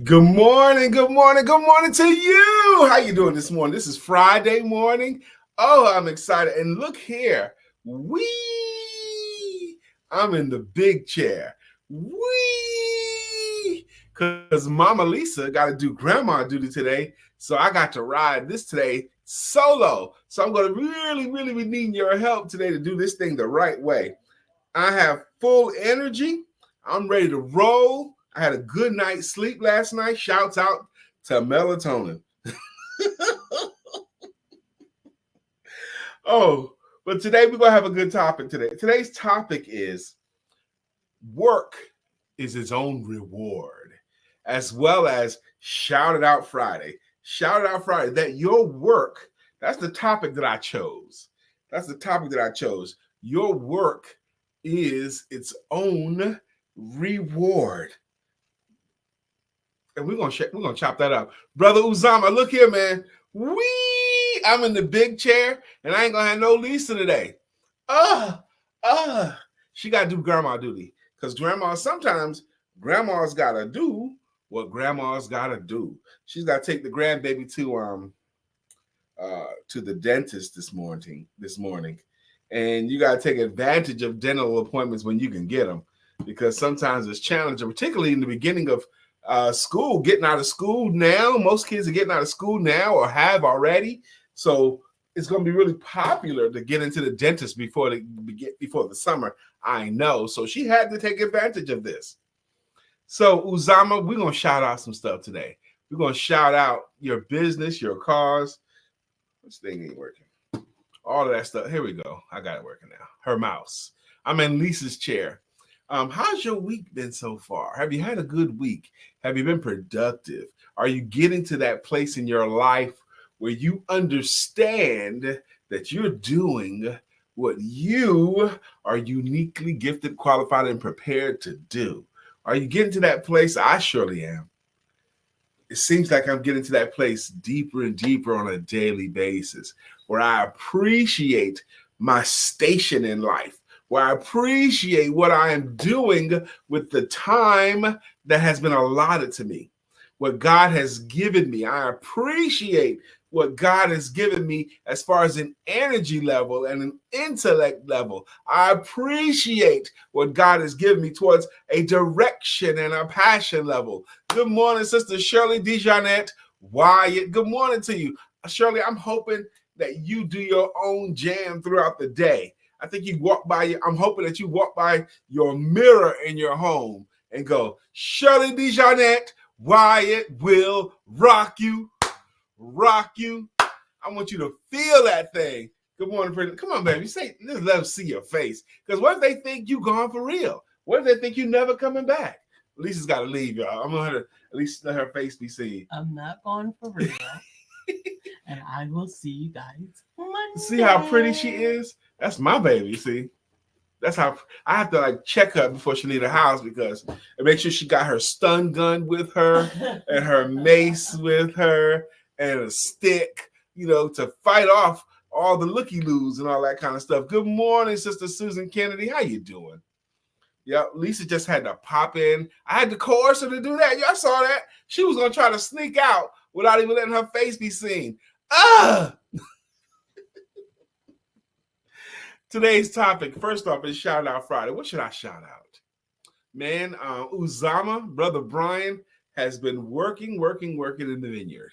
Good morning, good morning, good morning to you. How you doing this morning? This is Friday morning. Oh, I'm excited. And look here. I'm in the big chair. Because Mama Lisa got to do grandma duty today. So I got to ride this today solo. So I'm going to really be needing your help today to do this thing the right way. I have full energy. I'm ready to roll. I had a good night's sleep last night. Shouts out to melatonin. Oh, but today we're going to have a good topic today. Today's topic is work is its own reward, as well as Shout It Out Friday. Shout It Out Friday, that your work, that's the topic that I chose. Your work is its own reward. And we're gonna chop that up. Brother Uzama, look here, man. I'm in the big chair, and I ain't gonna have no Lisa today. She gotta do grandma duty. Because sometimes grandma's gotta do what grandma's gotta do. She's gotta take the grandbaby to the dentist this morning. And you gotta take advantage of dental appointments when you can get them, because sometimes it's challenging, particularly in the beginning of school, getting out of school now. Most kids are getting out of school now or have already. So it's going to be really popular to get into the dentist before the summer. I know. So she had to take advantage of this. So Uzama, we're going to shout out some stuff today. We're going to shout out your business, your cars. This thing ain't working. All of that stuff. Here we go. I got it working now. Her mouse. I'm in Lisa's chair. How's your week been so far? Have you had a good week? Have you been productive? Are you getting to that place in your life where you understand that you're doing what you are uniquely gifted, qualified, and prepared to do? Are you getting to that place? I surely am. It seems like I'm getting to that place deeper and deeper on a daily basis, where I appreciate my station in life, where I appreciate what I am doing with the time that has been allotted to me, what God has given me. I appreciate what God has given me as far as an energy level and an intellect level. I appreciate what God has given me towards a direction and a passion level. Good morning, Sister Shirley DeJohnette Wyatt. Good morning to you. Shirley, I'm hoping that you do your own jam throughout the day. I think I'm hoping that you walk by your mirror in your home and go, Shirley DeJohnette Wyatt will rock you. I want you to feel that thing. Good morning, friend. Come on, baby. Just let them see your face. Because what if they think you gone for real? What if they think you never coming back? Lisa's got to leave, y'all. I'm going to at least let her face be seen. I'm not gone for real. And I will see you guys Monday. See how pretty she is? That's my baby, see? That's how I have to check her before she leave the house, because and make sure she got her stun gun with her and her mace with her and a stick, to fight off all the looky-loos and all that kind of stuff. Good morning, Sister Susan Kennedy. How you doing? Yeah, Lisa just had to pop in. I had to coerce her to do that. Y'all saw that? She was going to try to sneak out without even letting her face be seen. Today's topic, first off, is Shout Out Friday. What should I shout out? Man, Uzama, Brother Brian, has been working in the vineyard.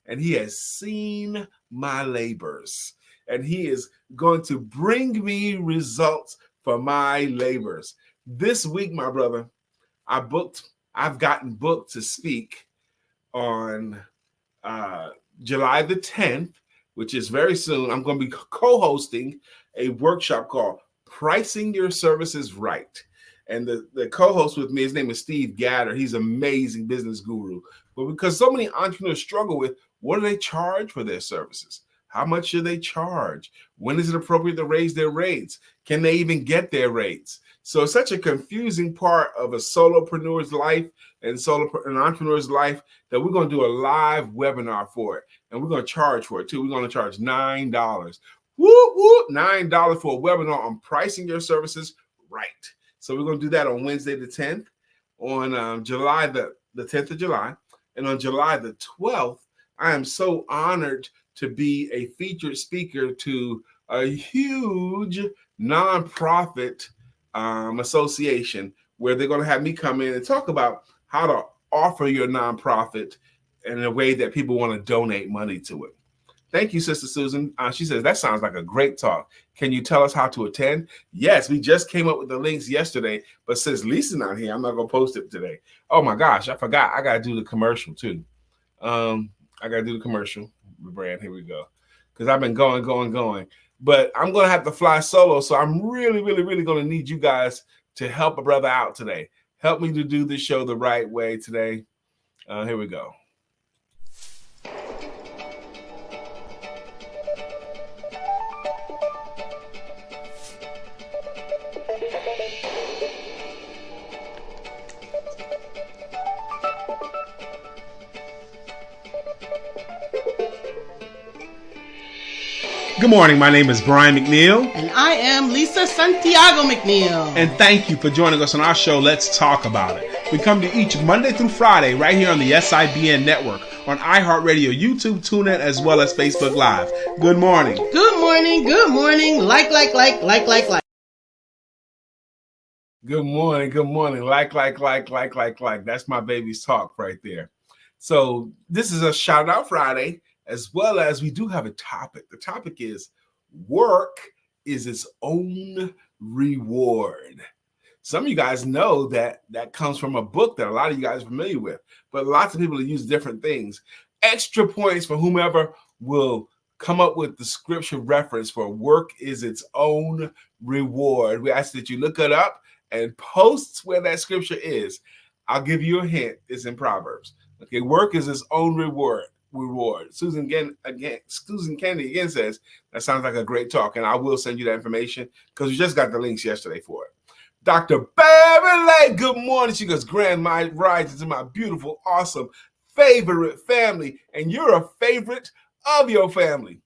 And he has seen my labors. And he is going to bring me results for my labors. This week, my brother, I've gotten booked to speak on July the 10th, which is very soon. I'm going to be co-hosting a workshop called Pricing Your Services Right. And the co-host with me, his name is Steve Gatter. He's an amazing business guru. But because so many entrepreneurs struggle with, what do they charge for their services? How much should they charge? When is it appropriate to raise their rates? Can they even get their rates? So it's such a confusing part of a solopreneur's life and an entrepreneur's life that we're going to do a live webinar for it. And we're going to charge for it too. We're going to charge $9. $9 for a webinar on pricing your services right. So we're going to do that on Wednesday the 10th, on July the 10th of July. And on July the 12th, I am so honored to be a featured speaker to a huge nonprofit association where they're going to have me come in and talk about how to offer your nonprofit in a way that people want to donate money to it. Thank you, Sister Susan. She says, that sounds like a great talk. Can you tell us how to attend? Yes, we just came up with the links yesterday, but since Lisa's not here, I'm not going to post it today. Oh my gosh, I forgot. I got to do the commercial too. I got to do the commercial. Brand, here we go. Because I've been going. But I'm going to have to fly solo, so I'm really going to need you guys to help a brother out today. Help me to do this show the right way today. Here we go. Good morning, my name is Brian McNeill. And I am Lisa Santiago McNeill. And thank you for joining us on our show, Let's Talk About It. We come to each Monday through Friday right here on the SIBN network, on iHeartRadio, YouTube, TuneIn, as well as Facebook Live. Good morning. Good morning. Good morning. Like. Good morning. Like. That's my baby's talk right there. So this is a shout out Friday, as well as we do have a topic. The topic is work is its own reward. Some of you guys know that comes from a book that a lot of you guys are familiar with, but lots of people use different things. Extra points for whomever will come up with the scripture reference for work is its own reward. We ask that you look it up and post where that scripture is. I'll give you a hint. It's in Proverbs. Okay, work is its own reward. Susan Kennedy again says that sounds like a great talk, and I will send you that information because we just got the links yesterday for it. Dr. Beverly, good morning. She goes, Grand rises to my beautiful, awesome, favorite family, and you're a favorite of your family.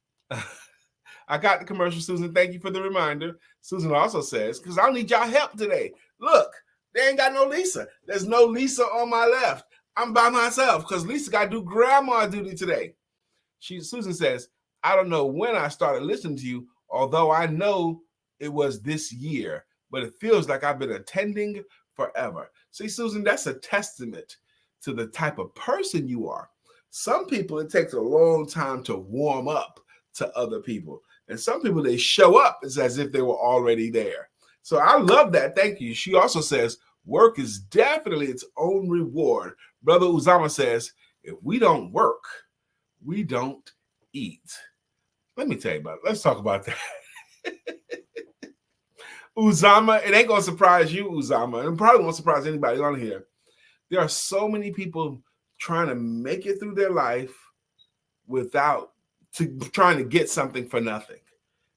I got the commercial, Susan. Thank you for the reminder. Susan also says, because I'll need y'all help today. Look, they ain't got no Lisa. There's no Lisa on my left. I'm by myself because Lisa got to do grandma duty today. Susan says, I don't know when I started listening to you, although I know it was this year, but it feels like I've been attending forever. See, Susan, that's a testament to the type of person you are. Some people, it takes a long time to warm up to other people. And some people, they show up as if they were already there. So I love that. Thank you. She also says, work is definitely its own reward. Brother Uzama says, if we don't work, we don't eat. Let me tell you about it. Let's talk about that. Uzama, it ain't going to surprise you, Uzama. It probably won't surprise anybody on here. There are so many people trying to make it through their life trying to get something for nothing.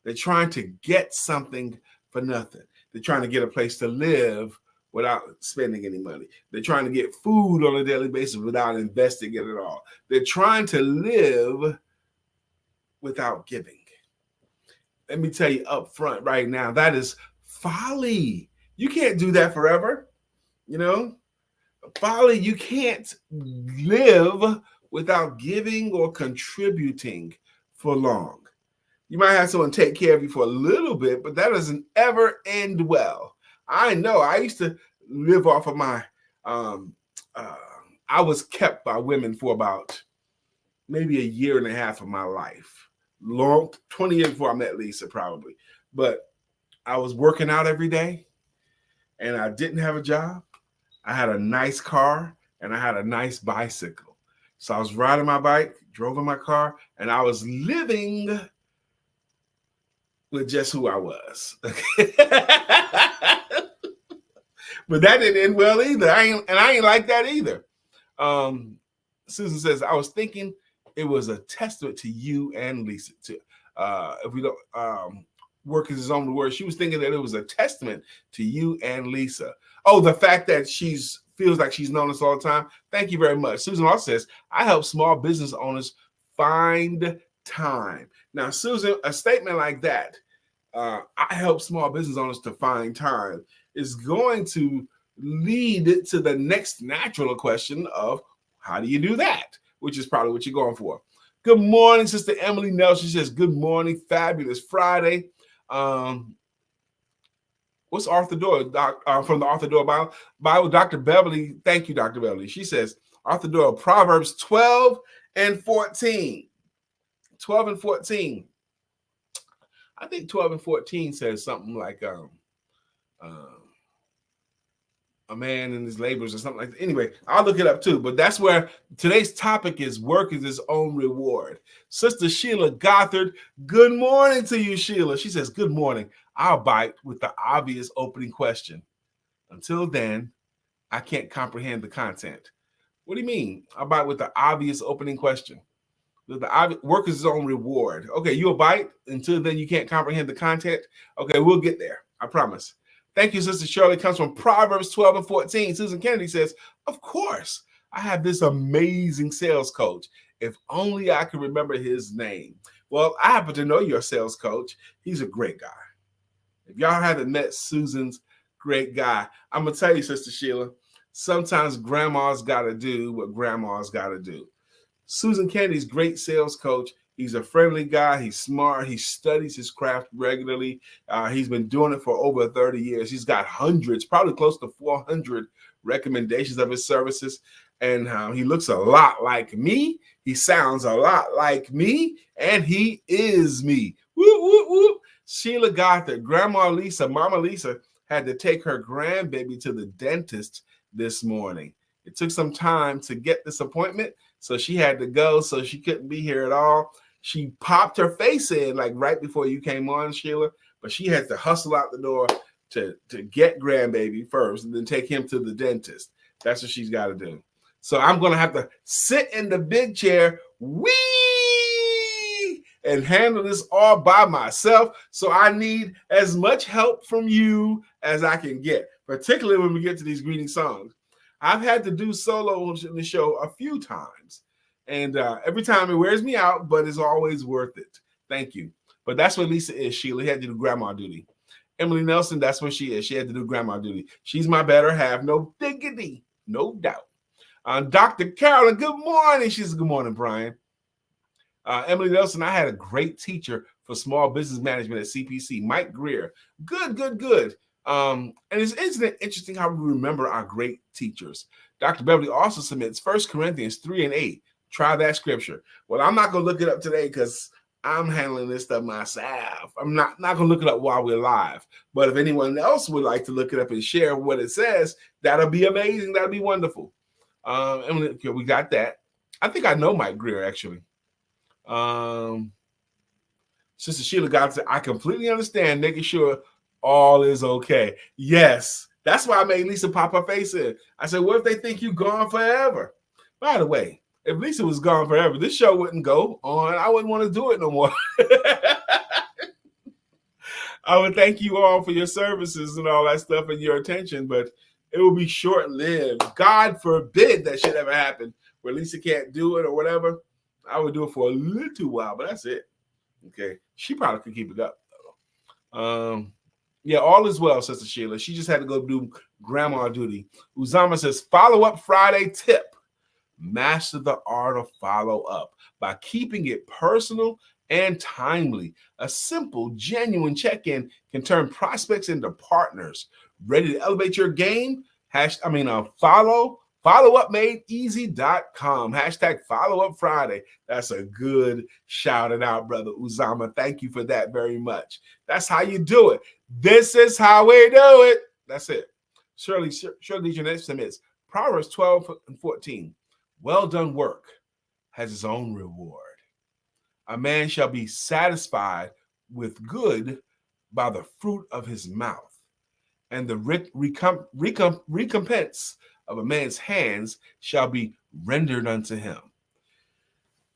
They're trying to get something for nothing. They're trying to get a place to live without spending any money. They're trying to get food on a daily basis without investing it at all. They're trying to live without giving. Let me tell you up front right now, that is folly. You can't do that forever. You know, folly, you can't live without giving or contributing for long. You might have someone take care of you for a little bit, but that doesn't ever end well. I know I used to live off of my, I was kept by women for about maybe a year and a half of my life. 20 years before I met Lisa, probably. But I was working out every day and I didn't have a job. I had a nice car and I had a nice bicycle. So I was riding my bike, drove in my car, and I was living with just who I was. But that didn't end well either. I ain't like that either. Susan says, I was thinking it was a testament to you and Lisa too. If we don't work is his own word. She was thinking that it was a testament to you and Lisa. Oh, the fact that feels like she's known us all the time. Thank you very much. Susan also says, I help small business owners find time. Now, Susan, a statement like that, I help small business owners to find time, is going to lead to the next natural question of how do you do that? Which is probably what you're going for. Good morning, Sister Emily Nelson. She says, good morning, fabulous Friday. What's Arthur Doyle from the Arthur Doyle Bible? Dr. Beverly, thank you, Dr. Beverly. She says, Arthur Doyle, Proverbs 12 and 14. 12 and 14. I think 12 and 14 says something like a man and his labors or something like that. Anyway, I'll look it up too. But that's where today's topic is: work is its own reward. Sister Sheila Gothard, good morning to you, Sheila. She says, good morning. I'll bite with the obvious opening question. Until then, I can't comprehend the content. What do you mean? I'll bite with the obvious opening question. The work is its own reward. Okay, you'll bite. Until then, you can't comprehend the content. Okay, we'll get there. I promise. Thank you, Sister Shirley. It comes from Proverbs 12 and 14. Susan Kennedy says, of course, I have this amazing sales coach. If only I could remember his name. Well, I happen to know your sales coach. He's a great guy. If y'all haven't met Susan's great guy, I'm going to tell you, Sister Sheila, sometimes grandma's got to do what grandma's got to do. Susan Kennedy's great sales coach. He's a friendly guy. He's smart. He studies his craft regularly. He's been doing it for over 30 years. He's got hundreds, probably close to 400 recommendations of his services. And he looks a lot like me. He sounds a lot like me. And he is me. Whoop, whoop, whoop. Sheila Gothard, Grandma Lisa, Mama Lisa had to take her grandbaby to the dentist this morning. It took some time to get this appointment, so she had to go, so she couldn't be here at all. She popped her face in like right before you came on, Sheila, but she had to hustle out the door to get grandbaby first and then take him to the dentist. That's what she's got to do. So I'm going to have to sit in the big chair, and handle this all by myself. So I need as much help from you as I can get, particularly when we get to these greeting songs. I've had to do solo in the show a few times, and every time it wears me out, but it's always worth it. Thank you. But that's what Lisa is, Sheila. He had to do grandma duty. Emily Nelson, that's what she is. She had to do grandma duty. She's my better half, no diggity, no doubt. Dr. Carolyn, good morning. She says, good morning, Brian. Emily Nelson, I had a great teacher for small business management at CPC, Mike Greer. Good. And isn't it interesting how we remember our great teachers? Dr. Beverly also submits 1 Corinthians 3 and 8. Try that scripture. Well, I'm not going to look it up today because I'm handling this stuff myself. I'm not going to look it up while we're live. But if anyone else would like to look it up and share what it says, that'll be amazing. That'll be wonderful. Okay, we got that. I think I know Mike Greer, actually. Sister Sheila got to, I completely understand making sure all is okay. Yes, that's why I made Lisa pop her face in. I said, what if they think you're gone forever? By the way, if Lisa was gone forever, this show wouldn't go on. I wouldn't want to do it no more. I would thank you all for your services and all that stuff and your attention, but it will be short-lived. God forbid that should ever happen where Lisa can't do it or whatever. I would do it for a little while, but that's it. Okay. She probably could keep it up, though. Yeah, all is well, Sister Sheila. She just had to go do grandma duty. Uzama says, follow-up Friday tip. Master the art of follow-up by keeping it personal and timely. A simple, genuine check-in can turn prospects into partners. Ready to elevate your game? Followupmadeeasy.com. Hashtag follow-up Friday. That's a good shout it out, Brother Uzama. Thank you for that very much. That's how you do it. This is how we do it. That's it. Shirley Jeanette submits Proverbs 12 and 14. Well done work has its own reward. A man shall be satisfied with good by the fruit of his mouth, and the recompense of a man's hands shall be rendered unto him.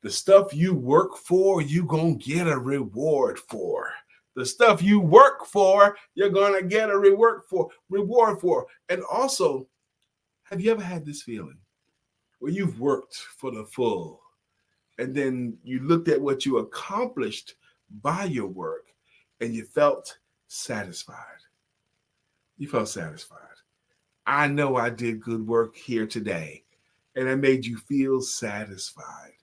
The stuff you work for, you're going to get a reward for. The stuff you work for, you're going to get a reward for. And also, have you ever had this feeling where you've worked for the full and then you looked at what you accomplished by your work and you felt satisfied? You felt satisfied. I know I did good work here today. and it made you feel satisfied.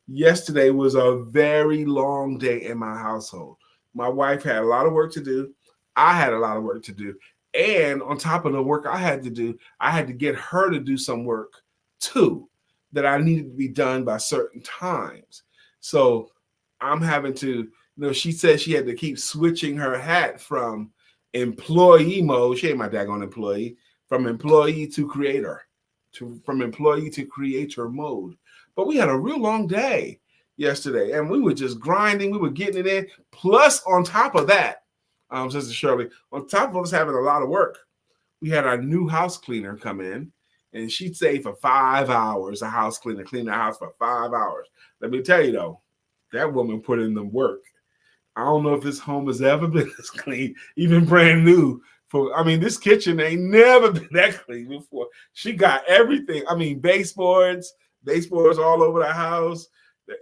Yesterday was a very long day in my household. My wife had a lot of work to do. I had a lot of work to do. And on top of the work I had to do, I had to get her to do some work too that I needed to be done by certain times. So I'm having to, she said she had to keep switching her hat from employee mode. She ain't my daggone employee, from employee to creator, from employee to creator mode. But we had a real long day yesterday, and we were just grinding. We were getting it in. Plus, on top of that, Sister Shirley, on top of us having a lot of work, we had our new house cleaner come in, and she'd say for 5 hours, a house cleaner, clean the house for 5 hours. Let me tell you, though, that woman put in the work. I don't know if this home has ever been this clean, even brand new. This kitchen ain't never been that clean before. She got everything. Baseboards all over the house,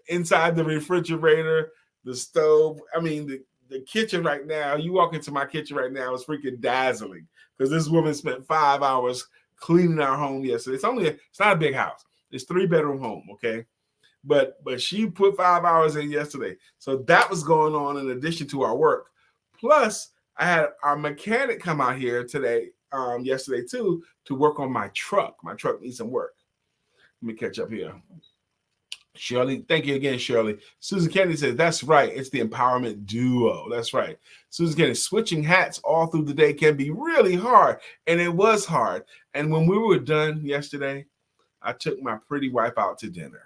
inside the refrigerator, the stove. The kitchen right now, you walk into my kitchen right now, is freaking dazzling because this woman spent 5 hours cleaning our home yesterday. It's not a big house. It's 3-bedroom home, okay? But she put 5 hours in yesterday. So that was going on in addition to our work. Plus, I had our mechanic come out here yesterday too, to work on my truck. My truck needs some work. Let me catch up here. Shirley, thank you again, Shirley. Susan Kennedy says, that's right. It's the empowerment duo. That's right. Susan Kennedy, switching hats all through the day can be really hard. And it was hard. And when we were done yesterday, I took my pretty wife out to dinner.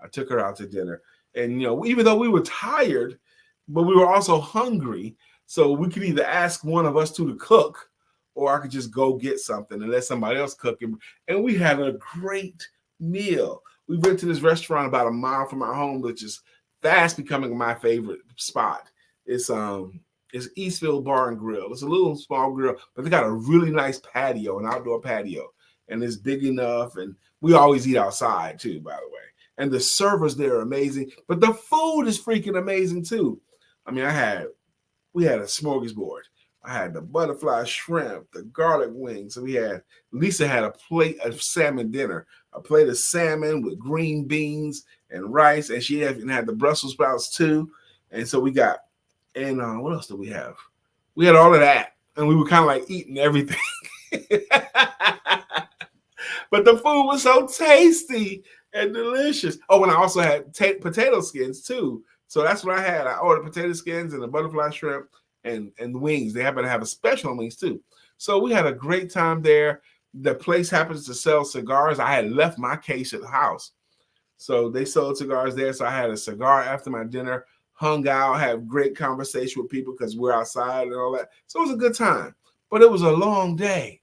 I took her out to dinner. And, even though we were tired, but we were also hungry, so we could either ask one of us to cook, or I could just go get something and let somebody else cook. And we had a great meal. We went to this restaurant about a mile from our home, which is fast becoming my favorite spot. It's Eastfield Bar and Grill. It's a little small grill, but they got a really nice patio, an outdoor patio, and it's big enough. And we always eat outside too, by the way. And the servers there are amazing, but the food is freaking amazing too. We had a smorgasbord. I had the butterfly shrimp, the garlic wings. So Lisa had a plate of salmon dinner, a plate of salmon with green beans and rice. And she even had the Brussels sprouts too. And so what else did we have? We had all of that. And we were kind of like eating everything. But the food was so tasty and delicious. Oh, and I also had potato skins too. So that's what I had. I ordered potato skins and the butterfly shrimp and wings. They happen to have a special on wings too. So we had a great time there. The place happens to sell cigars. I had left my case at the house. So they sold cigars there. So I had a cigar after my dinner, hung out, had great conversation with people because we're outside and all that. So it was a good time. But it was a long day.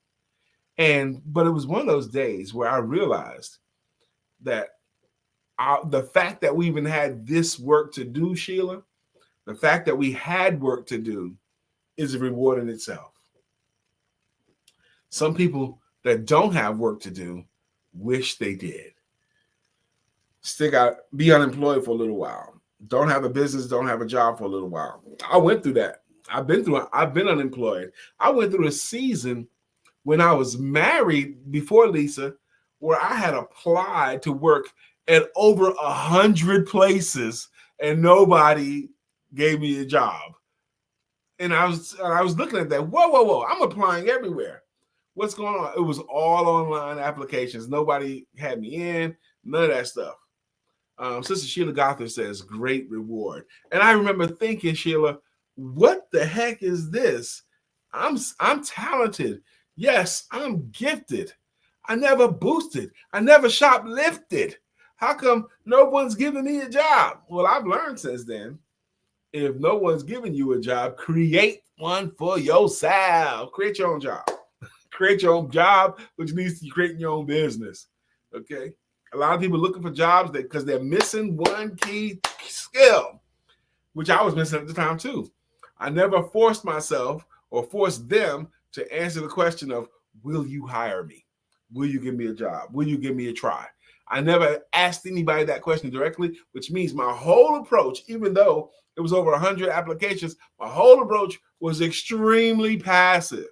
But it was one of those days where I realized that the fact that we even had this work to do, Sheila, the fact that we had work to do is a reward in itself. Some people that don't have work to do wish they did. Stick out, be unemployed for a little while. Don't have a business, don't have a job for a little while. I went through that. I've been unemployed. I went through a season when I was married before Lisa, where I had applied to work at over 100 places and nobody gave me a job. And I was looking at that. Whoa. I'm applying everywhere. What's going on? It was all online applications. Nobody had me in, none of that stuff. Sister Sheila Gothard says, great reward. And I remember thinking, Sheila, what the heck is this? I'm talented. Yes, I'm gifted. I never boosted. I never shoplifted. How come no one's giving me a job? Well, I've learned since then, if no one's giving you a job, create one for yourself. Create your own job. Create your own job, which means you creating your own business. Okay? A lot of people looking for jobs because they're missing one key skill, which I was missing at the time too. I never forced myself or forced them to answer the question of, will you hire me? Will you give me a job? Will you give me a try? I never asked anybody that question directly, which means my whole approach, even though it was over 100 applications, my whole approach was extremely passive.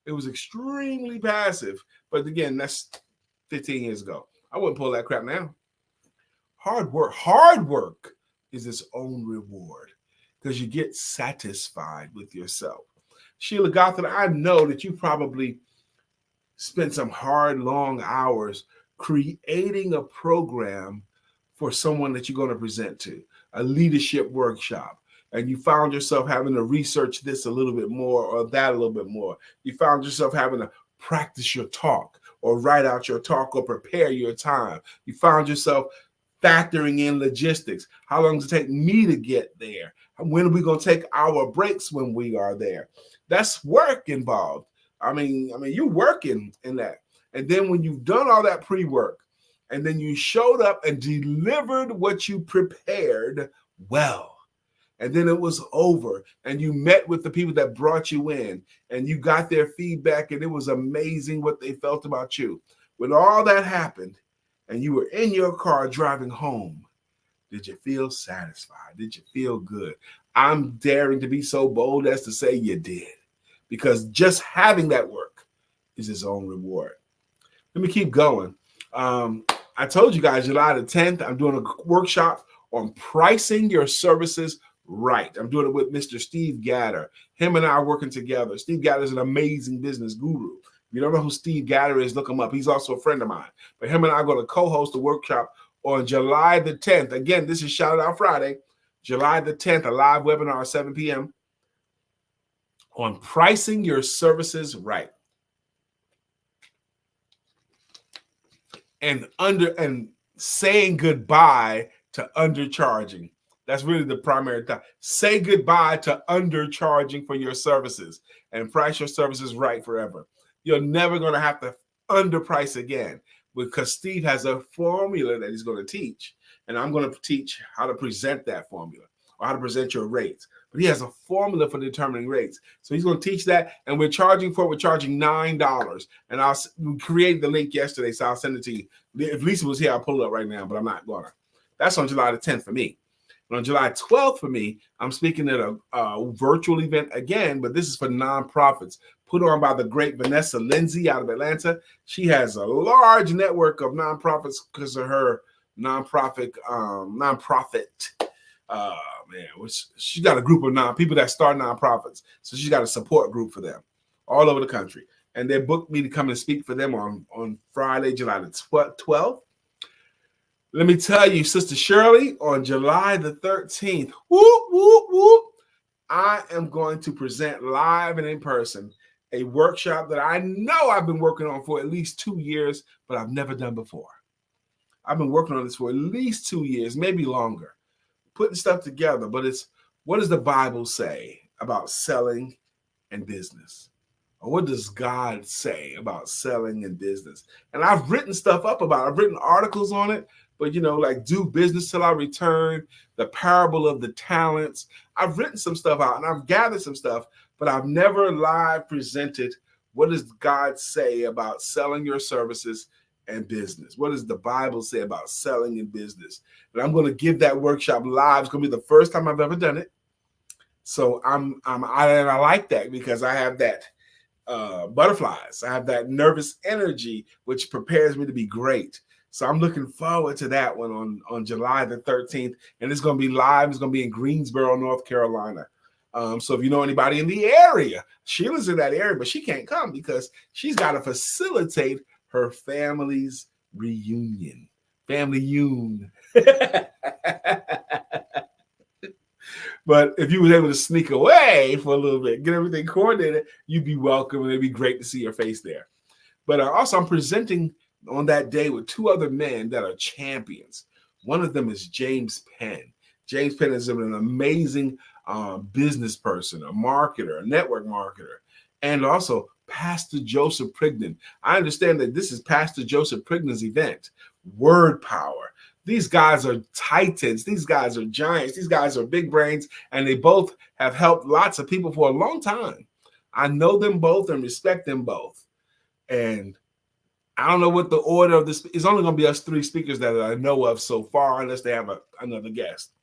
It was extremely passive. But again, that's 15 years ago. I wouldn't pull that crap now. Hard work is its own reward because you get satisfied with yourself. Sheila Gothard, I know that you probably spent some hard, long hours creating a program for someone that you're going to present to, a leadership workshop. And you found yourself having to research this a little bit more or that a little bit more. You found yourself having to practice your talk or write out your talk or prepare your time. You found yourself factoring in logistics. How long does it take me to get there? When are we going to take our breaks when we are there? That's work involved. I mean, you're working in that. And then when you've done all that pre-work and then you showed up and delivered what you prepared well, and then it was over and you met with the people that brought you in and you got their feedback and it was amazing what they felt about you. When all that happened and you were in your car driving home, did you feel satisfied? Did you feel good? I'm daring to be so bold as to say you did, because just having that work is its own reward. Let me keep going. I told you guys July the 10th, I'm doing a workshop on pricing your services right. I'm doing it with Mr. Steve Gatter. Him and I are working together. Steve Gatter is an amazing business guru. If you don't know who Steve Gatter is, look him up. He's also a friend of mine. But him and I are going to co-host a workshop on July the 10th. Again, this is Shout Out Friday. July the 10th, a live webinar at 7 p.m. on pricing your services right. And saying goodbye to undercharging. That's really the primary thought. Say goodbye to undercharging for your services and price your services right forever. You're never going to have to underprice again, because Steve has a formula that he's going to teach, and I'm going to teach how to present that formula or how to present your rates. But he has a formula for determining rates. So he's going to teach that, and we're charging $9. And I'll create the link yesterday, so I'll send it to you. If Lisa was here, I'll pull it up right now, but I'm not going to. That's on July the 10th for me. And on July 12th for me, I'm speaking at a virtual event again, but this is for nonprofits, put on by the great Vanessa Lindsay out of Atlanta. She has a large network of nonprofits because of her nonprofit. She's got a group of people that start nonprofits. So she's got a support group for them all over the country. And they booked me to come and speak for them on Friday, July the 12th. Let me tell you, Sister Shirley, on July the 13th, whoop, whoop, whoop, I am going to present live and in person a workshop that I know I've been working on for at least 2 years, but I've never done before. I've been working on this for at least 2 years, maybe longer, putting stuff together. But it's, what does the Bible say about selling and business? Or what does God say about selling and business? And I've written stuff up about it. I've written articles on it. But, like do business till I return, the parable of the talents. I've written some stuff out and I've gathered some stuff, but I've never live presented what does God say about selling your services and business. What does the Bible say about selling and business? And I'm going to give that workshop live. It's going to be the first time I've ever done it. So I like that because I have that butterflies. I have that nervous energy, which prepares me to be great. So I'm looking forward to that one on July the 13th. And it's going to be live. It's going to be in Greensboro, North Carolina. So if you know anybody in the area, Sheila's in that area, but she can't come because she's got to facilitate her family's reunion. Family union. But if you were able to sneak away for a little bit, get everything coordinated, you'd be welcome. And it'd be great to see your face there. But also I'm presenting on that day with two other men that are champions. One of them is James Penn. James Penn is an amazing business person, a marketer, a network marketer, and also Pastor Joseph Prignan. I understand that this is Pastor Joseph Prignan's event, Word Power. These guys are titans. These guys are giants. These guys are big brains, and they both have helped lots of people for a long time. I know them both and respect them both. And I don't know what the order of this. It's only going to be us three speakers that I know of so far, unless they have another guest.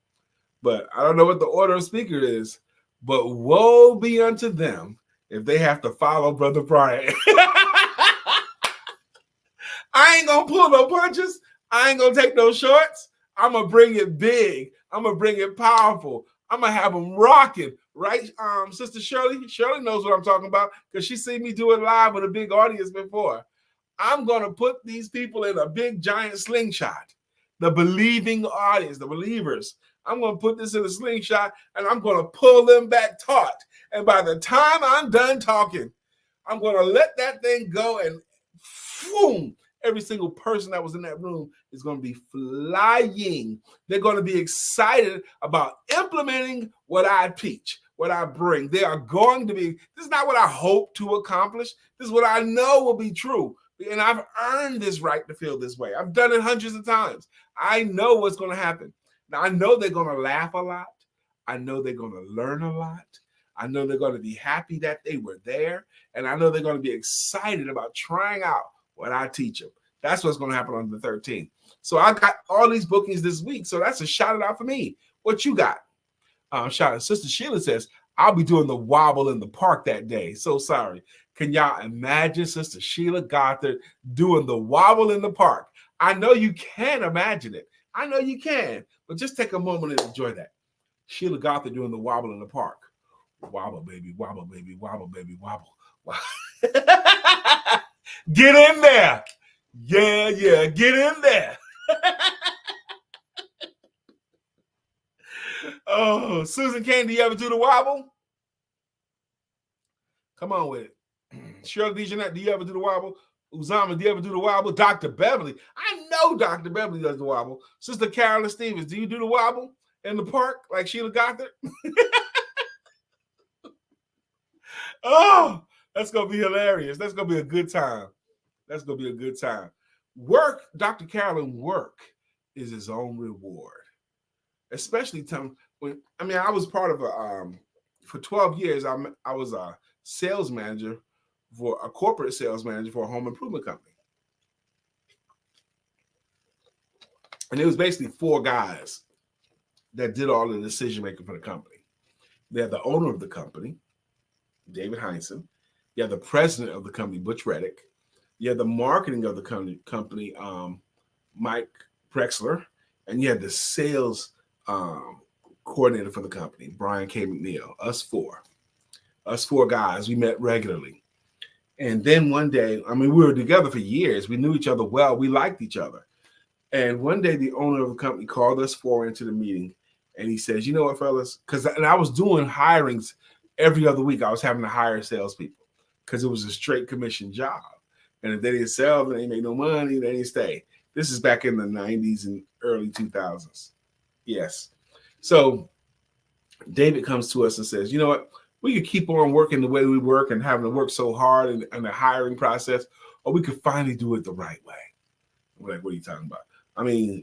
But I don't know what the order of speaker is. But woe be unto them if they have to follow Brother Brian. I ain't gonna pull no punches. I ain't gonna take no shorts. I'm gonna bring it big. I'm gonna bring it powerful. I'm gonna have them rocking, right? Sister Shirley. Shirley knows what I'm talking about because she seen me do it live with a big audience before. I'm gonna put these people in a big giant slingshot. The believing audience, the believers. I'm gonna put this in a slingshot and I'm gonna pull them back taut. And by the time I'm done talking, I'm gonna let that thing go and boom. Every single person that was in that room is going to be flying. They're going to be excited about implementing what I teach, what I bring. They are going to be, this is not what I hope to accomplish. This is what I know will be true. And I've earned this right to feel this way. I've done it hundreds of times. I know what's going to happen. Now, I know they're going to laugh a lot. I know they're going to learn a lot. I know they're going to be happy that they were there. And I know they're going to be excited about trying out what I teach them. That's what's going to happen on the 13th. So I got all these bookings this week. So that's a shout out for me. What you got? Shout out. Sister Sheila says, I'll be doing the wobble in the park that day. So sorry. Can y'all imagine Sister Sheila Gothard doing the wobble in the park? I know you can imagine it. I know you can. But just take a moment and enjoy that. Sheila Gothard doing the wobble in the park. Wobble, baby, wobble, baby, wobble, baby, wobble. Get in there. Yeah, get in there. Oh, Susan Kane, do you ever do the wobble? Come on with it. Shirley DeJohnette, do you ever do the wobble? Uzama, do you ever do the wobble? Dr. Beverly, I know Dr. Beverly does the wobble. Sister Carolyn Stevens, do you do the wobble in the park like Sheila Gothard? Oh, that's going to be hilarious. That's going to be a good time. That's going to be a good time. Work, Dr. Carolyn, work is his own reward. Especially when, I was part of for 12 years, I was a sales manager for a corporate sales manager for a home improvement company. And it was basically 4 guys that did all the decision making for the company. They had the owner of the company, David Heinsohn. You have the president of the company, Butch Reddick. You have the marketing of the company, Mike Prexler. And you had the sales coordinator for the company, Brian K. McNeill. Us four guys, we met regularly. And then one day, we were together for years. We knew each other well. We liked each other. And one day, the owner of the company called us 4 into the meeting. And he says, you know what, fellas? And I was doing hirings every other week. I was having to hire salespeople because it was a straight commission job. And if they didn't sell, they didn't make no money, they didn't stay. This is back in the 90s and early 2000s. Yes. So David comes to us and says, you know what? We could keep on working the way we work and having to work so hard in the hiring process, or we could finally do it the right way. We're like, what are you talking about?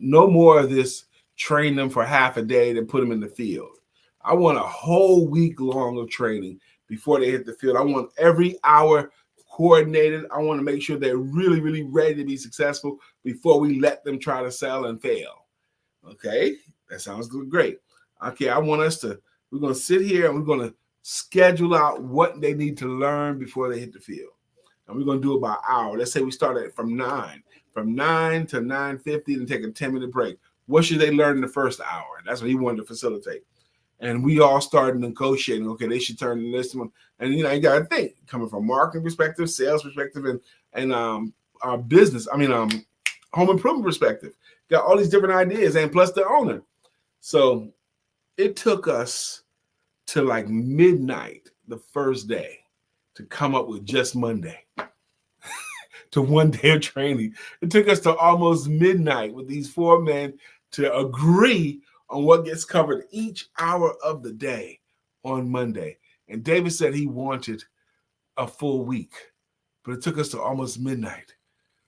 No more of this train them for half a day then put them in the field. I want a whole week long of training before they hit the field. I want every hour coordinated. I want to make sure they're really, really ready to be successful before we let them try to sell and fail. Okay, that sounds great. Okay, we're going to sit here and we're going to schedule out what they need to learn before they hit the field. And we're going to do it by hour. Let's say we start at from 9 to 9:50 and take a 10-minute break. What should they learn in the first hour? That's what he wanted to facilitate. And we all started negotiating. Okay, they should turn this one. And, you got to think, coming from marketing perspective, sales perspective, and our business, home improvement perspective. Got all these different ideas, and plus the owner. So it took us to like midnight the first day to come up with just Monday. To one day of training. It took us to almost midnight with these 4 men to agree on what gets covered each hour of the day on Monday. And David said he wanted a full week, but it took us to almost midnight.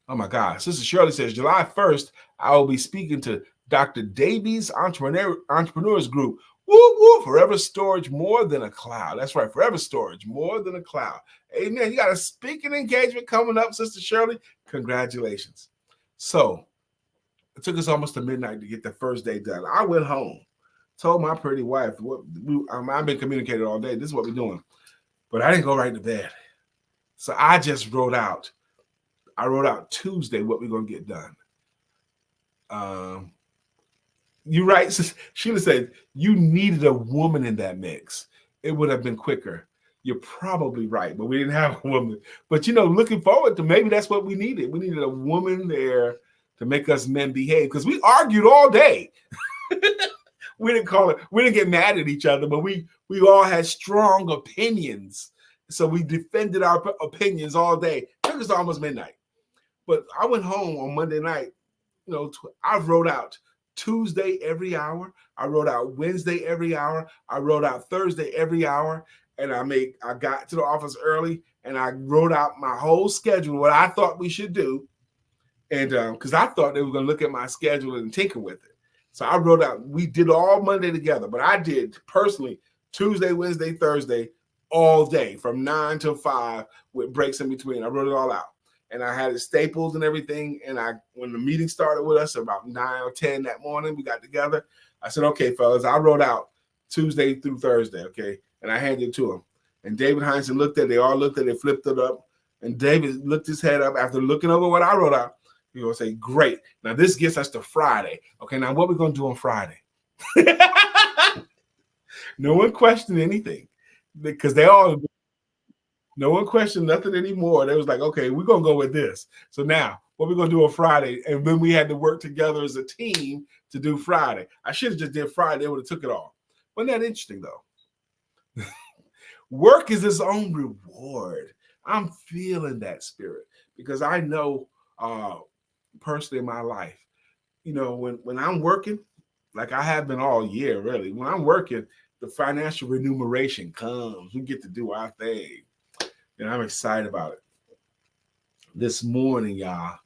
Oh my God. Sister Shirley says, July 1st, I will be speaking to Dr. Davies Entrepreneurs Group. Woo, woo, forever storage more than a cloud. That's right, forever storage more than a cloud. Amen. You got a speaking engagement coming up, Sister Shirley. Congratulations. So it took us almost to midnight to get the first day done. I went home, told my pretty wife, I've been communicating all day. This is what we're doing. But I didn't go right to bed. So I just wrote out I wrote out Tuesday what we're going to get done. You're right. Sheila said you needed a woman in that mix. It would have been quicker. You're probably right, but we didn't have a woman. But, looking forward to maybe that's what we needed. We needed a woman there to make us men behave because we argued all day. We didn't get mad at each other, but we all had strong opinions. So we defended our opinions all day. It was almost midnight. But I went home on Monday night. I wrote out Tuesday every hour. I wrote out Wednesday every hour. I wrote out Thursday every hour. And I got to the office early and I wrote out my whole schedule, what I thought we should do. And because I thought they were going to look at my schedule and tinker with it. So I wrote out, we did all Monday together, but I did personally Tuesday, Wednesday, Thursday, all day from 9 till 5 with breaks in between. I wrote it all out. And I had it stapled and everything. And when the meeting started with us about 9 or 10 that morning, we got together. I said, okay, fellas, I wrote out Tuesday through Thursday, okay? And I handed it to him. And David Heinzen looked at it. They all looked at it, flipped it up. And David looked his head up after looking over what I wrote out. He will say, great. Now this gets us to Friday. Okay, now what are we going to do on Friday? No one questioned anything because no one questioned nothing anymore. They was like, okay, we're going to go with this. So now what we're going to do on Friday. And then we had to work together as a team to do Friday. I should have just did Friday. They would have took it all. Wasn't that interesting though? Work is its own reward. I'm feeling that spirit because I know personally in my life, when I'm working, like I have been all year, really, when I'm working, the financial remuneration comes. We get to do our thing. And I'm excited about it. This morning, y'all,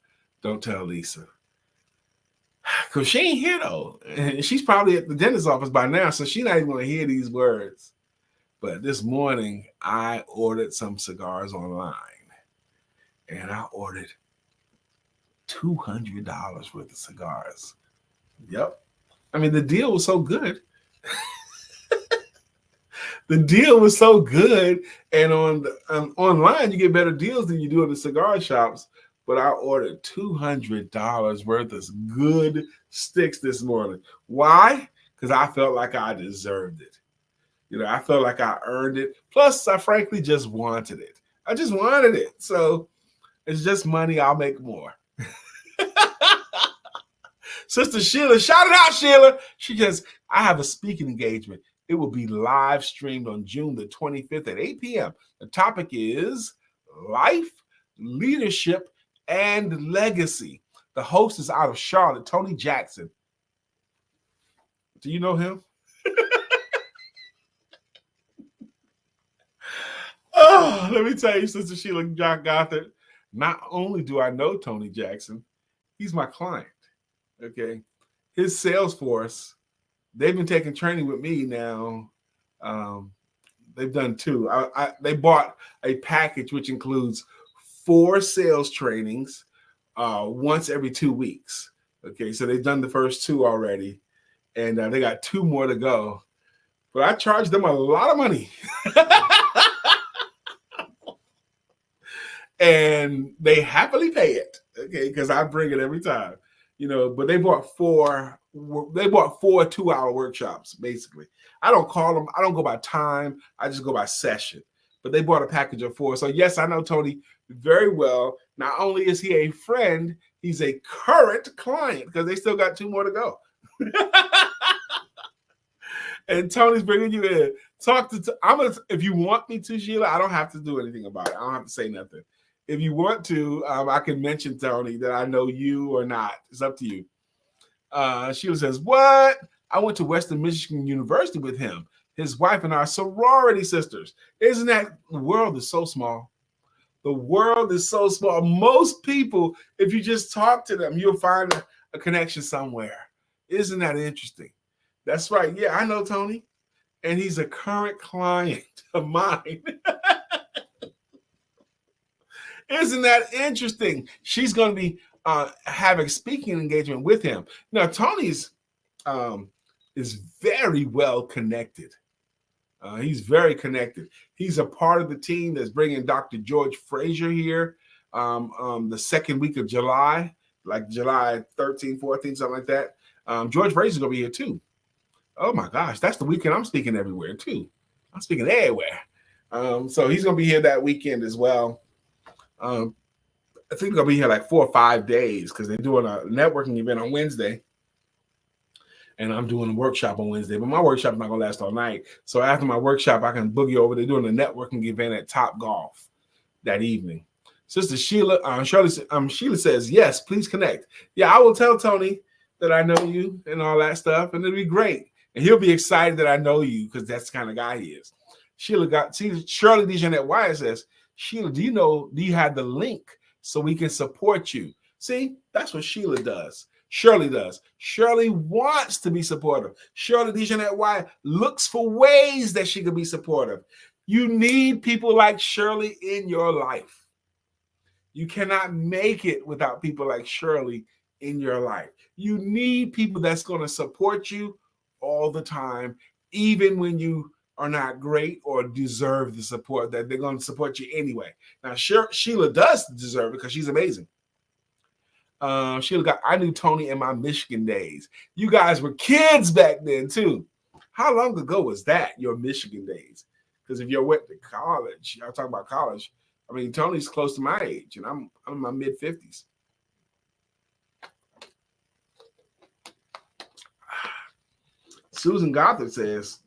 don't tell Lisa. Because she ain't here, though. And she's probably at the dentist's office by now, so she's not even going to hear these words. But this morning, I ordered some cigars online. And I ordered $200 worth of cigars. Yep. I mean, the deal was so good. The deal was so good. And online, you get better deals than you do in the cigar shops. But I ordered $200 worth of good sticks this morning. Why? Because I felt like I deserved it. I felt like I earned it. Plus, I frankly just wanted it. I just wanted it. So it's just money. I'll make more. Sister Sheila, shout it out, Sheila. I have a speaking engagement. It will be live streamed on June the 25th at 8 p.m. The topic is life, leadership, and legacy. The host is out of Charlotte, Tony Jackson. Do you know him? Oh, let me tell you, Sister Sheila John Gothard, not only do I know Tony Jackson, he's my client. Okay. His sales force, they've been taking training with me now. They've done 2. They bought a package which includes 4 sales trainings once every 2 weeks. Okay. So they've done the first 2 already. And they got 2 more to go. But I charged them a lot of money. And they happily pay it, okay, because I bring it every time, but they bought 4 2-hour workshops, basically. I don't call them, I don't go by time, I just go by session. But they bought a package of 4. So yes, I know Tony very well. Not only is he a friend, he's a current client because they still got 2 more to go. And Tony's bringing you in. If you want me to, Sheila, I don't have to do anything about it. I don't have to say nothing. If you want to, I can mention, Tony, that I know you or not. It's up to you. Sheila says, what? I went to Western Michigan University with him. His wife and I are sorority sisters. Isn't that, the world is so small. The world is so small. Most people, if you just talk to them, you'll find a connection somewhere. Isn't that interesting? That's right. Yeah, I know Tony. And he's a current client of mine. Isn't that interesting? She's going to be having speaking engagement with him. Now, Tony's is very well connected. He's very connected. He's a part of the team that's bringing Dr. George Frazier here. the second week of July, like July 13, 14, something like that. George Fraser's going to be here too. Oh my gosh, that's the weekend I'm speaking everywhere too. I'm speaking everywhere. So he's going to be here that weekend as well. I think they're going to be here like 4 or 5 days because they're doing a networking event on Wednesday. And I'm doing a workshop on Wednesday, but my workshop's not going to last all night. So after my workshop, I can boogie over. They're doing a networking event at Top Golf that evening. Sister Sheila, Sheila says, yes, please connect. Yeah, I will tell Tony that I know you and all that stuff, and it'll be great. And he'll be excited that I know you because that's the kind of guy he is. Shirley DeJeanette Wyatt says, Sheila, do you have the link so we can support you? See, that's what Sheila does. Shirley does. Shirley wants to be supportive. Shirley DeJeanette Wyatt looks for ways that she can be supportive. You need people like Shirley in your life. You cannot make it without people like Shirley in your life. You need people that's going to support you all the time, even when you are not great or deserve the support, that they're going to support you anyway. Now, Sheila does deserve it because she's amazing. I knew Tony in my Michigan days. You guys were kids back then too. How long ago was that, your Michigan days? Because if you went to college, y'all talking about college, I mean, Tony's close to my age, and I'm in my mid-50s. Susan Gothard says,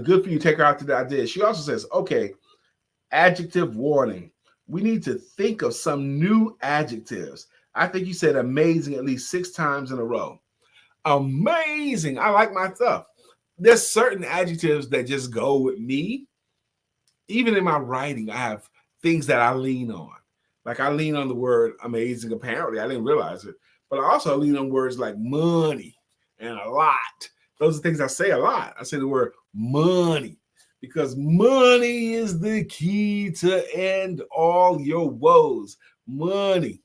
good for you, take her out to the idea. She also says, okay, adjective warning. We need to think of some new adjectives. I think you said amazing at least 6 times in a row. Amazing. I like my stuff. There's certain adjectives that just go with me. Even in my writing, I have things that I lean on. Like I lean on the word amazing, apparently. I didn't realize it. But I also lean on words like money and a lot. Those are things I say a lot. I say the word money. Because money is the key to end all your woes. Money.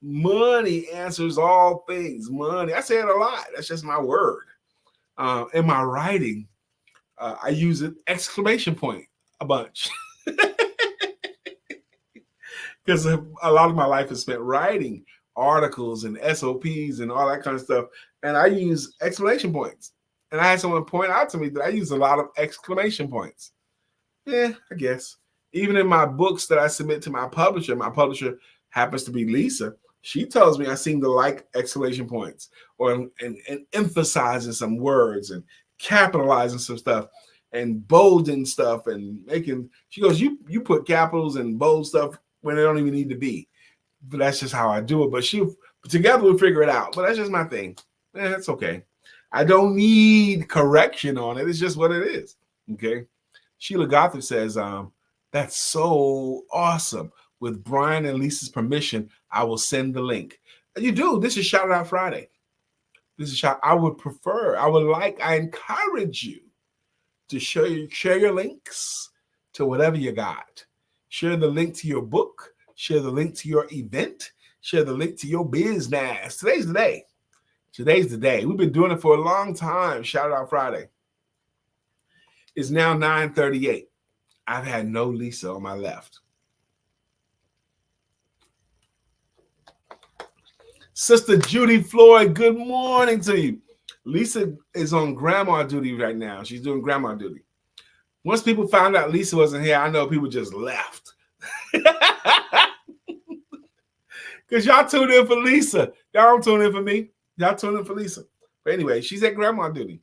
Money answers all things. Money. I say it a lot. That's just my word. In my writing, I use an exclamation point a bunch. Because a lot of my life is spent writing articles and SOPs and all that kind of stuff. And I use exclamation points. And I had someone point out to me that I use a lot of exclamation points. Yeah, I guess. Even in my books that I submit to my publisher happens to be Lisa. She tells me I seem to like exclamation points or and emphasizing some words and capitalizing some stuff and bolding stuff and making. She goes, you put capitals and bold stuff when they don't even need to be. But that's just how I do it. But together we'll figure it out. But that's just my thing. That's okay. I don't need correction on it. It's just what it is. Okay. Sheila Gothard says, that's so awesome. With Brian and Lisa's permission, I will send the link. You do. This is Shout Out Friday. I encourage you to share your links to whatever you got. Share the link to your book. Share the link to your event. Share the link to your business. Today's the day. Today's the day. We've been doing it for a long time. Shout Out Friday. It's now 9:38. I've had no Lisa on my left. Sister Judy Floyd, good morning to you. Lisa is on grandma duty right now. She's doing grandma duty. Once people found out Lisa wasn't here, I know people just left. Because y'all tuned in for Lisa. Y'all don't tune in for me. Y'all tune in for Lisa. But anyway, she's at grandma duty.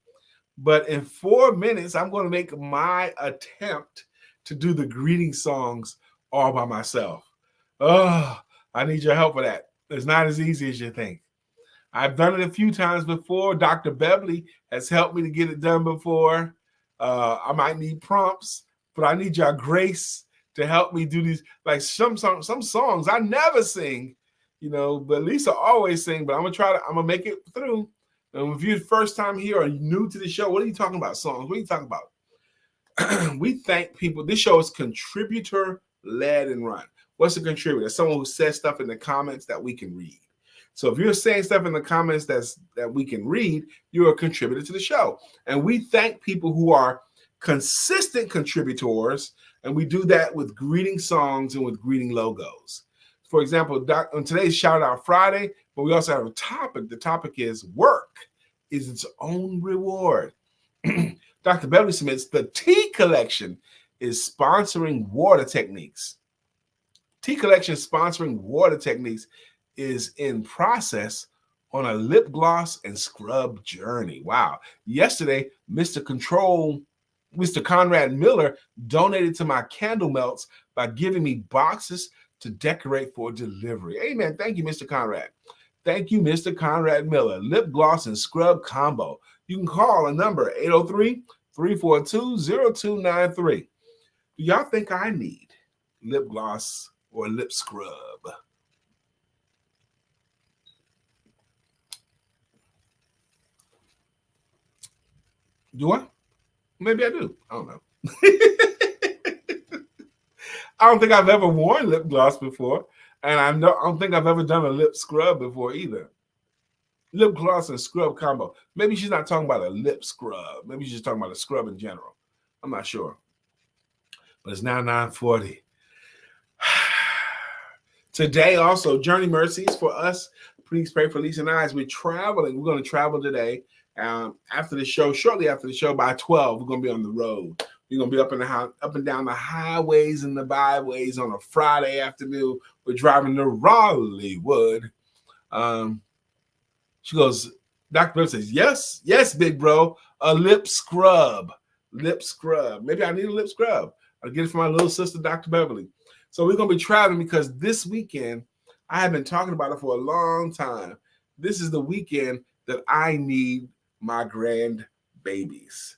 But in 4 minutes, I'm going to make my attempt to do the greeting songs all by myself. Oh, I need your help with that. It's not as easy as you think. I've done it a few times before. Dr. Beverly has helped me to get it done before. I might need prompts, but I need your grace to help me do these. Like some songs I never sing, but Lisa always sing. But I'm gonna make it through. And if you're the first time here or new to the show, what are you talking about? Songs? What are you talking about? We thank people. This show is contributor led and run. What's a contributor? Someone who says stuff in the comments that we can read. So if you're saying stuff in the comments that we can read, you're a contributor to the show. And we thank people who are consistent contributors And we do that with greeting songs and with greeting logos. For example, on today's Shout Out Friday, but we also have a topic. The topic is work is its own reward. Dr. Beverly submits the Tea Collection is sponsoring water techniques. Tea Collection sponsoring water techniques is in process on a lip gloss and scrub journey. Wow. Yesterday, Mr. Conrad Miller donated to my candle melts by giving me boxes to decorate for delivery. Amen. Thank you, Mr. Conrad. Thank you, Mr. Conrad Miller. Lip gloss and scrub combo. You can call a number 803-342-0293. Do y'all think I need lip gloss or lip scrub? Do I? Maybe I do. I don't know. I don't think I've ever worn lip gloss before, and I don't think I've ever done a lip scrub before either. Lip gloss and scrub combo. Maybe she's not talking about a lip scrub. Maybe she's just talking about a scrub in general. I'm not sure. But it's now 9:40. Today also, Journey Mercies for us. Please pray for Lisa and I as we're traveling. We're going to travel today. After the show, shortly after the show, by 12, we're going to be on the road. We're going to be up and down the highways and the byways on a Friday afternoon. We're driving to Raleighwood. She goes, Dr. Bill says, yes, big bro, a lip scrub. Lip scrub. Maybe I need a lip scrub. I'll get it from my little sister, Dr. Beverly. So we're going to be traveling because this weekend, I have been talking about it for a long time. This is the weekend that I need my grandbabies.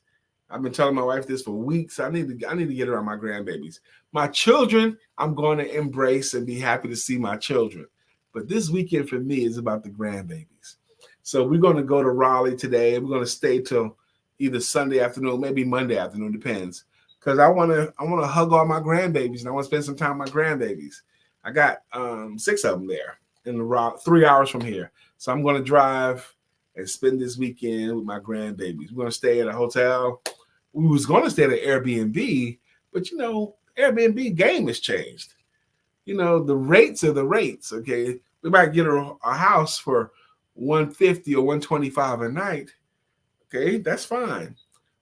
I've been telling my wife this for weeks. I need to get around my grandbabies. My children, I'm going to embrace and be happy to see my children. But this weekend for me is about the grandbabies. So we're going to go to Raleigh today. We're going to stay till either Sunday afternoon, maybe Monday afternoon, depends. Because I want to hug all my grandbabies and I want to spend some time with my grandbabies. I got 6 of them there in the 3 hours from here. So I'm going to drive and spend this weekend with my grandbabies. We're going to stay at a hotel. We was going to stay at an Airbnb, but Airbnb game has changed. The rates are the rates. Okay, we might get a house for $150 or $125 a night. Okay, that's fine.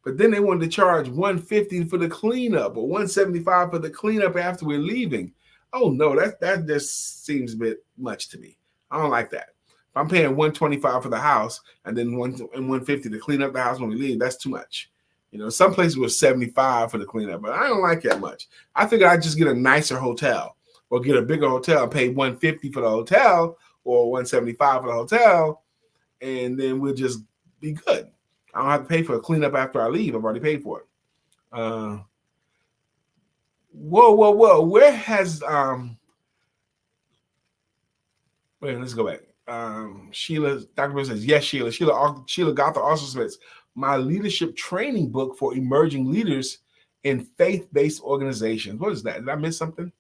But then they wanted to charge $150 for the cleanup or $175 for the cleanup after we're leaving. Oh no, that just seems a bit much to me. I don't like that. If I'm paying $125 for the house and then $150 to clean up the house when we leave, that's too much. Some places were $75 for the cleanup, but I don't like that much. I figured I'd just get a nicer hotel or get a bigger hotel and pay $150 for the hotel or $175 for the hotel, and then we'll just be good. I don't have to pay for a cleanup after I leave. I've already paid for it. Whoa. Where has wait, let's go back. Sheila, Dr. Bill says, yes, Sheila. Sheila Gotha also submits my leadership training book for emerging leaders in faith-based organizations. What is that? Did I miss something?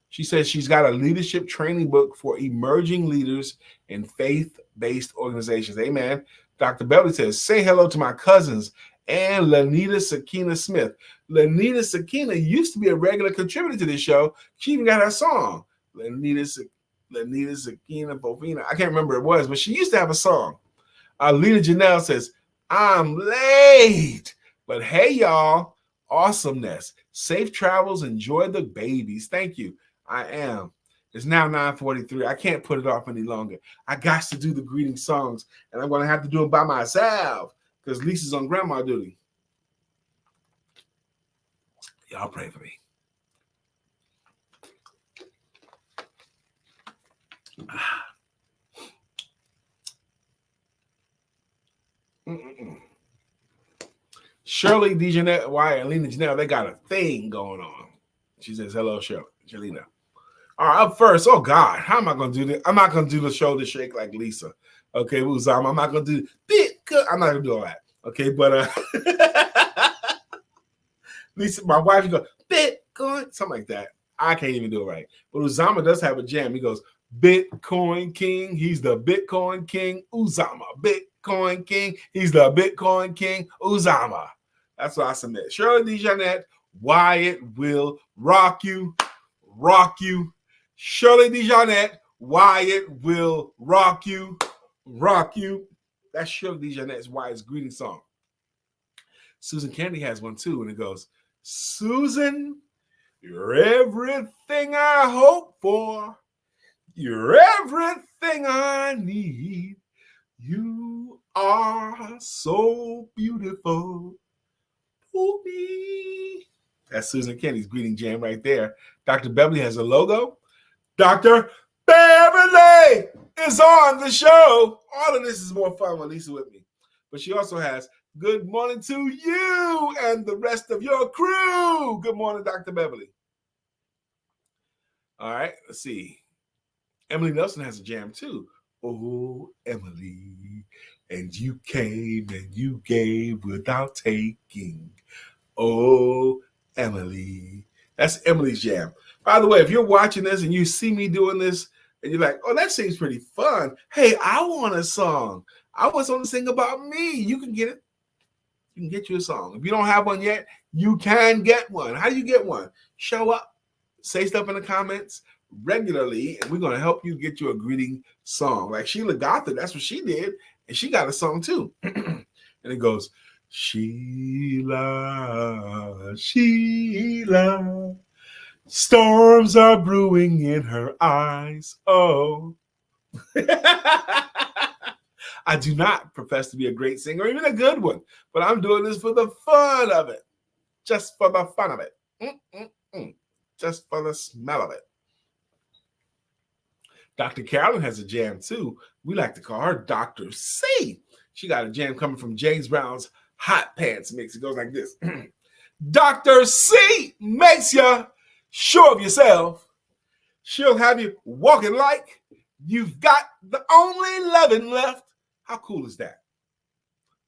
She says she's got a leadership training book for emerging leaders in faith-based organizations. Amen. Dr. Beverly says, say hello to my cousins and Lanita Sakina Smith. Lanita Sakina used to be a regular contributor to this show. She even got her song. Lanita Sakina Bovina. I can't remember what it was, but she used to have a song. Lena Janelle says, I'm late. But hey, y'all, awesomeness. Safe travels. Enjoy the babies. Thank you. I am. It's now 9:43. I can't put it off any longer. I got to do the greeting songs, and I'm going to have to do them by myself because Lisa's on grandma duty. Y'all pray for me. Shirley DeJeanette Wyatt and Lena Janelle, they got a thing going on. She says, hello, Shirley. Jelena. All right, up first. Oh, God. How am I going to do this? I'm not going to do the shoulder shake like Lisa. Okay, Uzama. I'm not going to do I'm not going to do all that. Okay, but Lisa, my wife, goes, Bitcoin, something like that. I can't even do it right. But Uzama does have a jam. He goes, Bitcoin King. He's the Bitcoin King. Uzama. Bitcoin King. He's the Bitcoin King. Uzama. That's what I submit. Shirley DeJeanette Wyatt will rock you, rock you. Shirley DeJohnette, Wyatt will rock you, rock you. That's Shirley DeJohnette's Wyatt's greeting song. Susan Kennedy has one too, and it goes, Susan, you're everything I hope for. You're everything I need. You are so beautiful. Ooh-wee. That's Susan Kennedy's greeting jam right there. Dr. Beverly has a logo. Dr. Beverly is on the show. All of this is more fun with Lisa with me. But she also has good morning to you and the rest of your crew. Good morning, Dr. Beverly. All right, let's see. Emily Nelson has a jam too. Oh, Emily, and you came and you gave without taking. Oh, Emily. That's Emily's jam. By the way, if you're watching this and you see me doing this and you're like, oh, that seems pretty fun. Hey, I want a song. I want someone to sing about me. You can get it. You can get you a song. If you don't have one yet, you can get one. How do you get one? Show up, say stuff in the comments regularly, and we're going to help you get you a greeting song. Like Sheila Gothard, that's what she did, and she got a song too. And it goes, Sheila, Sheila, storms are brewing in her eyes. Oh. I do not profess to be a great singer, or even a good one, but I'm doing this for the fun of it. Just for the fun of it. Just for the smell of it. Dr. Carolyn has a jam too. We like to call her Dr. C. She got a jam coming from James Brown's Hot Pants mix. It goes like this. Dr. C makes you sure of yourself. She'll have you walking like you've got the only loving left. How cool is that?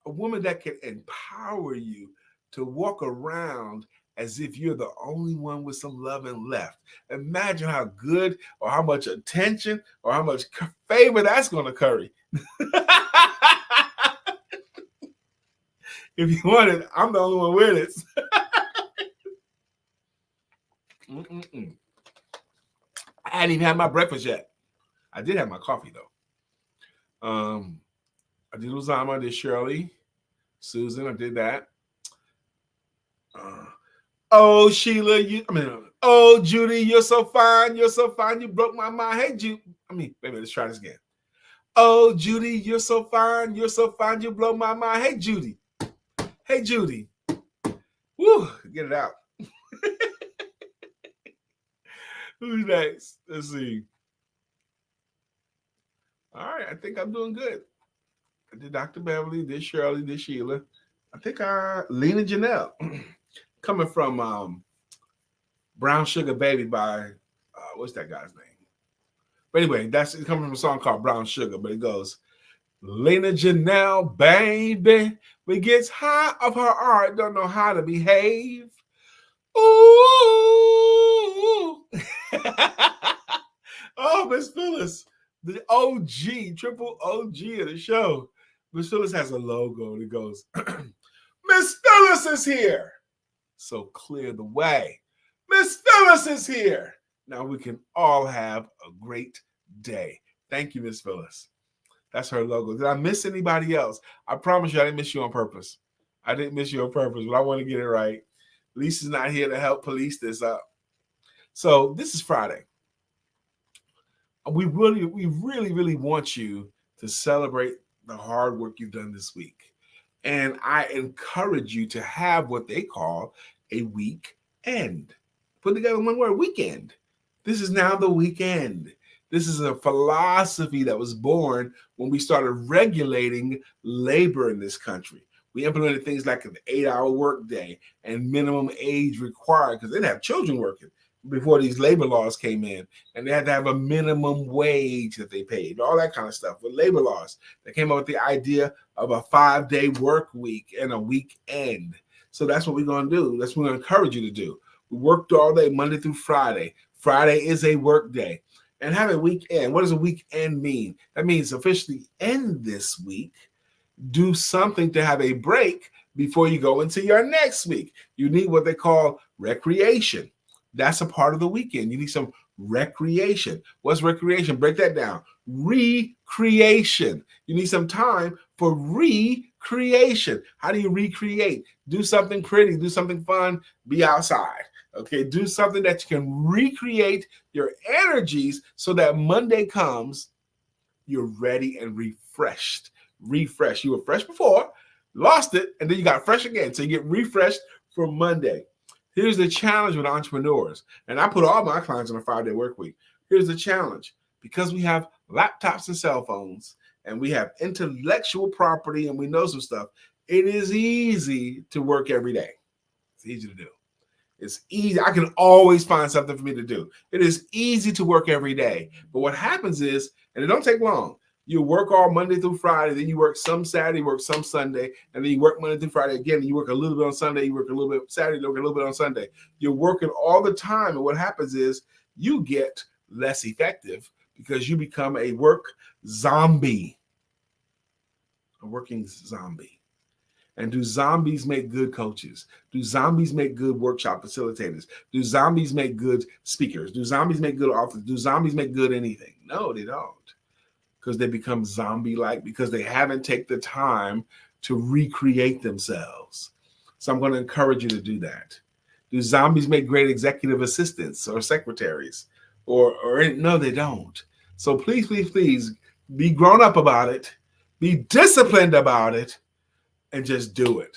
A woman that can empower you to walk around as if you're the only one with some loving left. Imagine how good or how much attention or how much favor that's going to curry. If you want it, I'm the only one with it. I hadn't even had my breakfast yet. I did have my coffee though. I did Uzama, I did Shirley, Susan, I did that. Oh, Sheila, oh, Judy, you're so fine, you broke my mind. Hey, Judy, wait a minute, let's try this again. Oh, Judy, you're so fine, you blow my mind. Hey, Judy. Woo, get it out. Who's next? Let's see. All right, I think I'm doing good. I did Dr. Beverly, did Shirley, did Sheila. I think Lena Janelle. Coming from Brown Sugar Baby by, what's that guy's name? But anyway, that's coming from a song called Brown Sugar, but it goes, Lena Janelle, baby, we gets high of her art, don't know how to behave. Ooh. Oh, Miss Phyllis, the OG, triple OG of the show. Miss Phyllis has a logo that goes, Miss Phyllis is here. So clear the way. Miss Phyllis is here. Now we can all have a great day. Thank you, Miss Phyllis. That's her logo. Did I miss anybody else? I promise you I didn't miss you on purpose. I didn't miss you on purpose, but I want to get it right. Lisa's not here to help police this up. So this is Friday. We really want you to celebrate the hard work you've done this week. And I encourage you to have what they call a weekend. Put together one word, weekend. This is now the weekend. This is a philosophy that was born when we started regulating labor in this country. We implemented things like an 8-hour workday and minimum age required because they'd have children working before these labor laws came in, and they had to have a minimum wage that they paid, all that kind of stuff with labor laws. They came up with the idea of a 5-day work week and a weekend. So that's what we're going to do. That's what we're going to encourage you to do. We worked all day, Monday through Friday. Friday is a work day. And have a weekend. What does a weekend mean? That means officially end this week. Do something to have a break before you go into your next week. You need what they call recreation. That's a part of the weekend. You need some recreation. What's recreation? Break that down. Recreation. You need some time for recreation. How do you recreate? Do something pretty, do something fun, be outside. Okay, do something that you can recreate your energies so that Monday comes, you're ready and refreshed. Refresh. You were fresh before, lost it, and then you got fresh again. So you get refreshed for Monday. Here's the challenge with entrepreneurs. And I put all my clients on a 5-day work week. Here's the challenge. Because we have laptops and cell phones, and we have intellectual property, and we know some stuff, it is easy to work every day. It's easy to do. It's easy. I can always find something for me to do. It is easy to work every day. But what happens is, and it don't take long, you work all Monday through Friday, then you work some Saturday, work some Sunday, and then you work Monday through Friday again, and you work a little bit on Sunday, you work a little bit Saturday, you work a little bit on Sunday. You're working all the time, and what happens is you get less effective because you become a work zombie, a working zombie. And do zombies make good coaches? Do zombies make good workshop facilitators? Do zombies make good speakers? Do zombies make good authors? Do zombies make good anything? No, they don't. Because they become zombie-like because they haven't taken the time to recreate themselves. So I'm going to encourage you to do that. Do zombies make great executive assistants or secretaries? Or no, they don't. So please, please, please be grown up about it. Be disciplined about it. And just do it.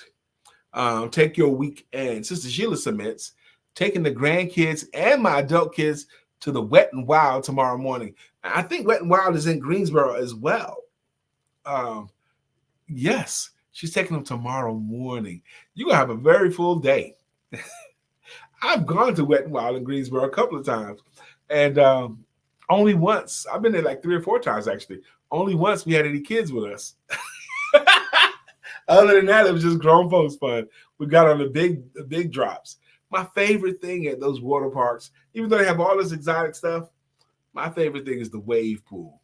Take your weekend. Sister Sheila submits, taking the grandkids and my adult kids to the Wet and Wild tomorrow morning. I think Wet and Wild is in Greensboro as well. Yes, she's taking them tomorrow morning. You're going to have a very full day. I've gone to Wet and Wild in Greensboro a couple of times. And only once, I've been there like 3 or 4 times actually. Only once we had any kids with us. Other than that, it was just grown folks fun. We got on the big drops. My favorite thing at those water parks, even though they have all this exotic stuff, my favorite thing is the wave pool.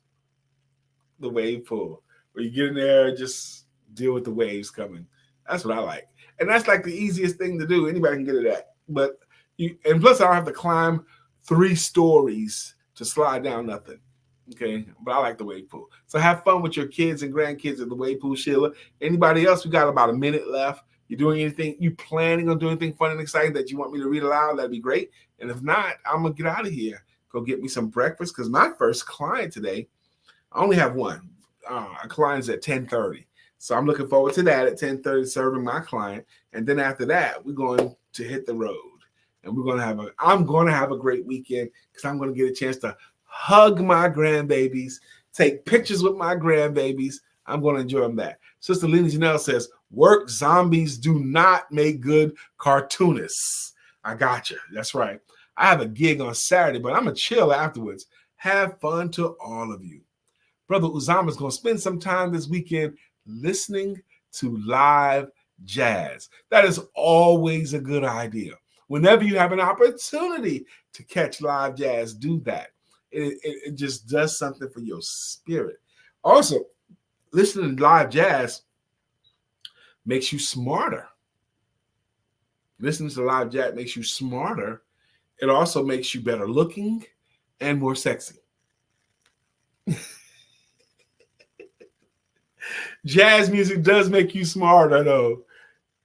The wave pool, where you get in there and just deal with the waves coming. That's what I like. And that's like the easiest thing to do. Anybody can get it at. And plus I don't have to climb 3 stories to slide down nothing. Okay, but I like the wave pool. So have fun with your kids and grandkids at the wave pool, Sheila. Anybody else? We got about a minute left. You doing anything? You planning on doing anything fun and exciting that you want me to read aloud? That'd be great. And if not, I'm gonna get out of here. Go get me some breakfast because my first client today, I only have one. A client's at 10:30, so I'm looking forward to that at 10:30, serving my client. And then after that, we're going to hit the road, and I'm gonna have a great weekend because I'm gonna get a chance to hug my grandbabies, take pictures with my grandbabies. I'm going to enjoy them that. Sister Lena Janelle says, work zombies do not make good cartoonists. I got you. That's right. I have a gig on Saturday, but I'm going to chill afterwards. Have fun to all of you. Brother Uzama is going to spend some time this weekend listening to live jazz. That is always a good idea. Whenever you have an opportunity to catch live jazz, do that. It just does something for your spirit. Also, listening to live jazz makes you smarter. Listening to live jazz makes you smarter. It also makes you better looking and more sexy. Jazz music does make you smarter, though.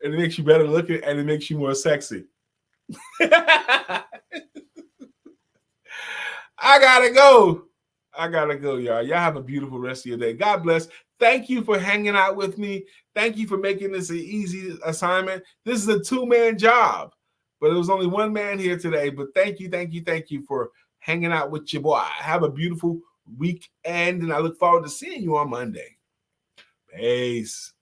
And it makes you better looking and it makes you more sexy. I gotta go, y'all. Y'all have a beautiful rest of your day. God bless. Thank you for hanging out with me. Thank you for making this an easy assignment. This is a 2-man job, but it was only 1 man here today. But thank you for hanging out with your boy. Have a beautiful weekend, and I look forward to seeing you on Monday. Peace.